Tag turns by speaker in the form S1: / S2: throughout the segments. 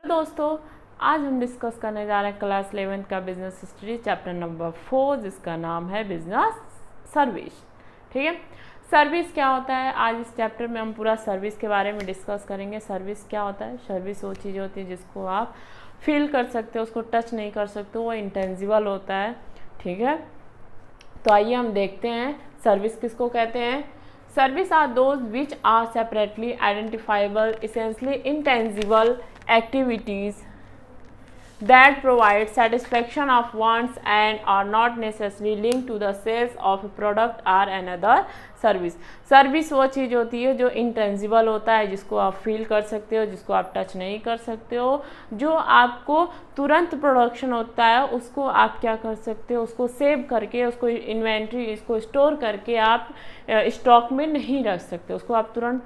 S1: दोस्तों, आज हम डिस्कस करने जा रहे हैं क्लास 11 का बिजनेस हिस्ट्री चैप्टर नंबर 4, जिसका नाम है बिजनेस सर्विस। ठीक है, सर्विस क्या होता है? आज इस चैप्टर में हम पूरा सर्विस के बारे में डिस्कस करेंगे। सर्विस क्या होता है? सर्विस वो चीज़ होती है जिसको आप फील कर सकते हो, उसको टच नहीं कर सकते, वो इंटेंजिबल होता है। ठीक है, तो आइए हम देखते हैं सर्विस किसको कहते हैं। Service are those which are separately identifiable essentially intangible activities that provide satisfaction of wants and are not necessarily linked to the sales of a product or another service. Service वो चीज़ होती है जो intangible होता है, जिसको आप feel कर सकते हो, जिसको आप टच नहीं कर सकते हो, जो आपको तुरंत प्रोडक्शन होता है उसको आप क्या कर सकते हो, उसको सेव करके, उसको इन्वेंट्री, इसको स्टोर करके आप स्टॉक में नहीं रख सकते, उसको आप तुरंत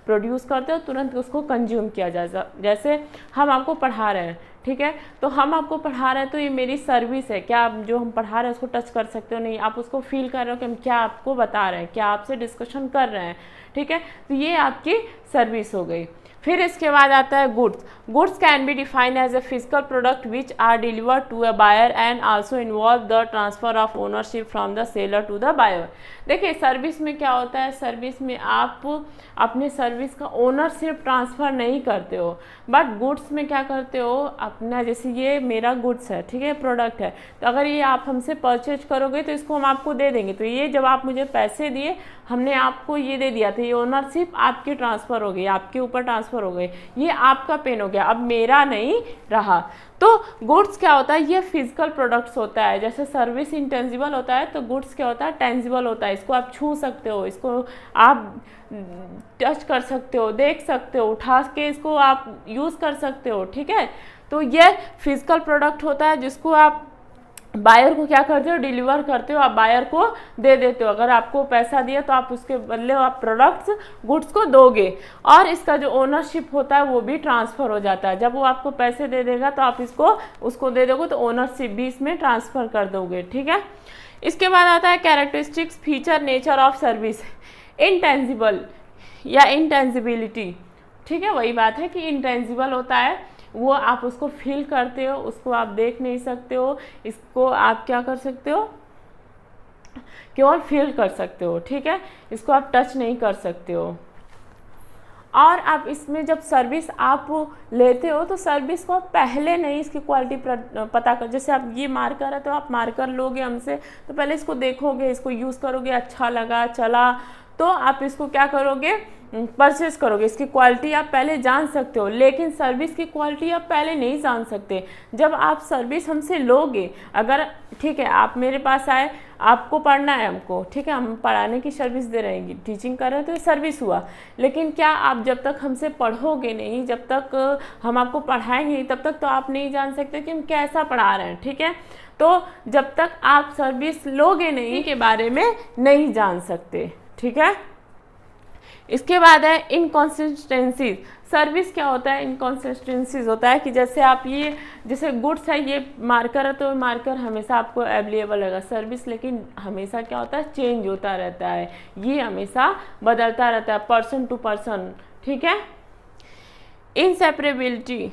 S1: प्रोड्यूस करते हो, तुरंत उसको कंज्यूम किया जाए। जैसे हम आपको पढ़ा रहे हैं, ठीक है, तो हम आपको पढ़ा रहे हैं तो ये मेरी सर्विस है। क्या आप जो हम पढ़ा रहे हैं उसको टच कर सकते हो? नहीं, आप उसको फील कर रहे हो कि हम क्या आपको बता रहे हैं, क्या आपसे डिस्कशन कर रहे हैं। ठीक है, तो ये आपकी सर्विस हो गई। फिर इसके बाद आता है goods. Goods can be defined as a physical product which are delivered to a buyer and also involve the transfer of ownership from the seller to the buyer. देखिए, सर्विस में क्या होता है? सर्विस में आप अपने सर्विस का ownership transfer नहीं करते हो, बट गुड्स में क्या करते हो? अपना, जैसे ये मेरा गुड्स है, ठीक है, प्रोडक्ट है, तो अगर ये आप हमसे परचेज करोगे तो इसको हम आपको दे देंगे। तो ये जब आप मुझे पैसे दिए, हमने आपको ये दे दिया था, ये ओनरशिप आपकी ट्रांसफ़र हो गई, आपके ऊपर ट्रांसफ़र हो गई, ये आपका पेन हो गया, अब मेरा नहीं रहा। तो गुड्स क्या होता है? ये फिजिकल प्रोडक्ट्स होता है। जैसे सर्विस इंटेंजिबल होता है, तो गुड्स क्या होता है? टेंजिबल होता है। इसको आप छू सकते हो, इसको आप टच कर सकते हो, देख सकते हो, उठा के इसको आप यूज़ कर सकते हो। ठीक है, तो ये फिजिकल प्रोडक्ट होता है जिसको आप बायर को क्या करते हो? डिलीवर करते हो, आप बायर को दे देते हो। अगर आपको पैसा दिया तो आप उसके बदले आप प्रोडक्ट्स, गुड्स को दोगे, और इसका जो ओनरशिप होता है वो भी ट्रांसफ़र हो जाता है। जब वो आपको पैसे दे देगा तो आप उसको दे दोगे, तो ओनरशिप भी इसमें ट्रांसफ़र कर दोगे। ठीक है, इसके बाद आता है characteristics, feature, nature of service. Intangible या इंटेंजिबिलिटी, ठीक है, वही बात है कि इंटेंजिबल होता है, वो आप उसको फील करते हो, उसको आप देख नहीं सकते हो, इसको आप क्या कर सकते हो? केवल फील कर सकते हो। ठीक है, इसको आप टच नहीं कर सकते हो। और आप इसमें जब सर्विस आप लेते हो तो सर्विस को आप पहले नहीं इसकी क्वालिटी पता कर, जैसे आप ये मार्कर है तो आप मार्कर लोगे हमसे, तो पहले इसको देखोगे, इसको यूज़ करोगे, अच्छा लगा, चला, तो आप इसको क्या करोगे? परचेस करोगे। इसकी क्वालिटी आप पहले जान सकते हो, लेकिन सर्विस की क्वालिटी आप पहले नहीं जान सकते। जब आप सर्विस हमसे लोगे, अगर ठीक है आप मेरे पास आए, आपको पढ़ना है हमको, ठीक है, हम पढ़ाने की सर्विस दे रहे हैं, टीचिंग कर रहे हैं, तो सर्विस हुआ। लेकिन क्या आप जब तक हमसे पढ़ोगे नहीं, जब तक हम आपको पढ़ाएंगे नहीं, तब तक तो आप नहीं जान सकते कि हम कैसा पढ़ा रहे हैं। ठीक है, तो जब तक आप सर्विस लोगे नहीं के बारे में नहीं जान सकते। ठीक है, इसके बाद है इनकॉन्सिस्टेंसीज। सर्विस क्या होता है? इनकॉन्सिस्टेंसीज होता है कि जैसे आप ये, जैसे गुड्स है, ये मार्कर है, तो मार्कर हमेशा आपको अवेलेबल रहेगा। सर्विस लेकिन हमेशा क्या होता है? चेंज होता रहता है, ये हमेशा बदलता रहता है पर्सन टू पर्सन। ठीक है, इनसेपरेबिलिटी,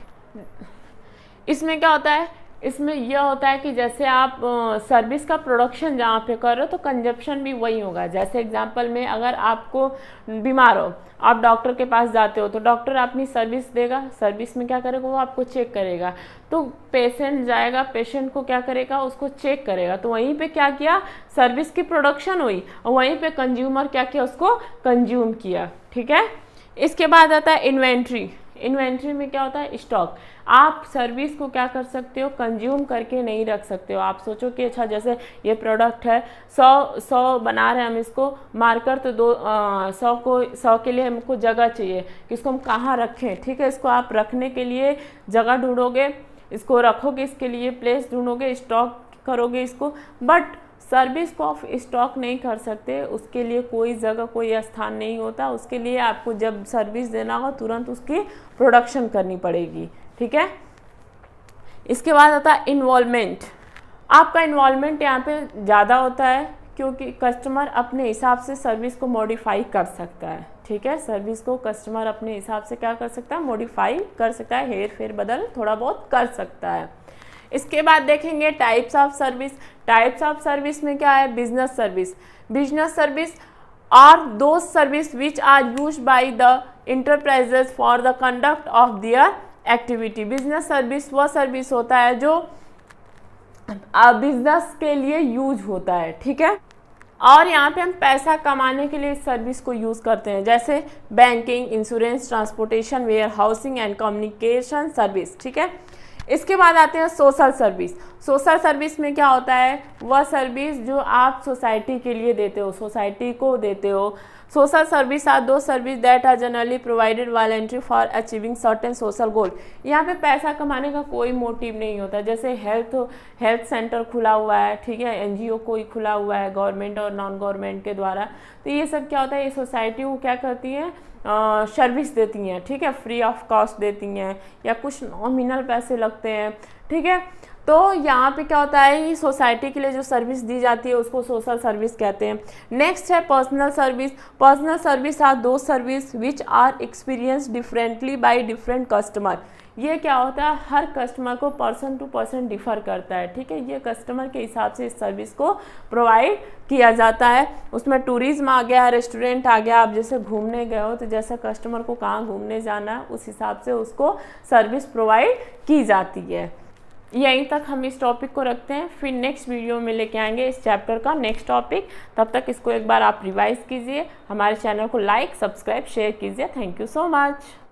S1: इसमें क्या होता है? इसमें यह होता है कि जैसे आप सर्विस का प्रोडक्शन जहाँ पे कर रहे हो तो कंजप्शन भी वही होगा। जैसे एग्जांपल में, अगर आपको बीमार हो, आप डॉक्टर के पास जाते हो, तो डॉक्टर अपनी सर्विस देगा। सर्विस में क्या करेगा? वो आपको चेक करेगा। तो पेशेंट जाएगा, पेशेंट को क्या करेगा? उसको चेक करेगा। तो वहीं पे क्या किया? सर्विस की प्रोडक्शन हुई, और वहीं पे कंज्यूमर क्या किया? उसको कंज्यूम किया। ठीक है, इसके बाद आता है इन्वेंट्री। इन्वेंट्री में क्या होता है? स्टॉक। आप सर्विस को क्या कर सकते हो? कंज्यूम करके नहीं रख सकते हो। आप सोचो कि अच्छा, जैसे ये प्रोडक्ट है, 100 बना रहे हैं हम इसको, मार्कर तो 100 के लिए हमको जगह चाहिए कि इसको हम कहाँ रखें। ठीक है, इसको आप रखने के लिए जगह ढूंढोगे, इसको रखोगे, इसके लिए प्लेस ढूंढोगे, स्टॉक करोगे इसको, बट सर्विस को आप स्टॉक नहीं कर सकते, उसके लिए कोई जगह, कोई स्थान नहीं होता। उसके लिए आपको जब सर्विस देना होगा तुरंत उसकी प्रोडक्शन करनी पड़ेगी। ठीक है, इसके बाद आता है इन्वॉल्वमेंट। आपका इन्वॉल्वमेंट यहाँ पे ज़्यादा होता है क्योंकि कस्टमर अपने हिसाब से सर्विस को मॉडिफाई कर सकता है। ठीक है, सर्विस को कस्टमर अपने हिसाब से क्या कर सकता है, मॉडिफाई कर सकता है, हेर फेर बदल थोड़ा बहुत कर सकता है। इसके बाद देखेंगे types of service. Types of service में क्या है, business service. Business service are those service which are used by the enterprises for the conduct of their activity. Business service वह सर्विस होता है जो बिजनेस के लिए यूज होता है। ठीक है, और यहाँ पे हम पैसा कमाने के लिए इस सर्विस को यूज़ करते हैं, जैसे banking, insurance, transportation, warehousing and communication service. ठीक है, इसके बाद आते हैं सोशल सर्विस। सोशल सर्विस में क्या होता है, वह सर्विस जो आप सोसाइटी के लिए देते हो, सोसाइटी को देते हो। सोशल सर्विस आर दो service that are generally provided voluntary for achieving certain social goal. यहाँ पे पैसा कमाने का कोई मोटिव नहीं होता, जैसे हेल्थ सेंटर खुला हुआ है, ठीक है, एनजीओ कोई खुला हुआ है गवर्नमेंट और नॉन गवर्नमेंट के द्वारा, तो ये सब क्या होता है, ये सोसाइटी को क्या करती है, सर्विस देती हैं। ठीक है, फ्री ऑफ कॉस्ट देती हैं या कुछ नॉमिनल पैसे लगते हैं। ठीक है, तो यहाँ पे क्या होता है, ये सोसाइटी के लिए जो सर्विस दी जाती है उसको सोशल सर्विस कहते हैं। नेक्स्ट है personal service. Personal service are दो service which are experience differently by different customer. ये क्या होता है, हर कस्टमर को पर्सन टू पर्सन डिफर करता है। ठीक है, ये कस्टमर के हिसाब से इस सर्विस को प्रोवाइड किया जाता है। उसमें टूरिज्म आ गया, रेस्टोरेंट आ गया। आप जैसे घूमने गए हो तो जैसा कस्टमर को कहाँ घूमने जाना है उस हिसाब से उसको सर्विस प्रोवाइड की जाती है। यहीं तक हम इस टॉपिक को रखते हैं, फिर नेक्स्ट वीडियो में लेके आएंगे इस चैप्टर का नेक्स्ट टॉपिक। तब तक इसको एक बार आप रिवाइज कीजिए, हमारे चैनल को लाइक, सब्सक्राइब, शेयर कीजिए। Thank you so much.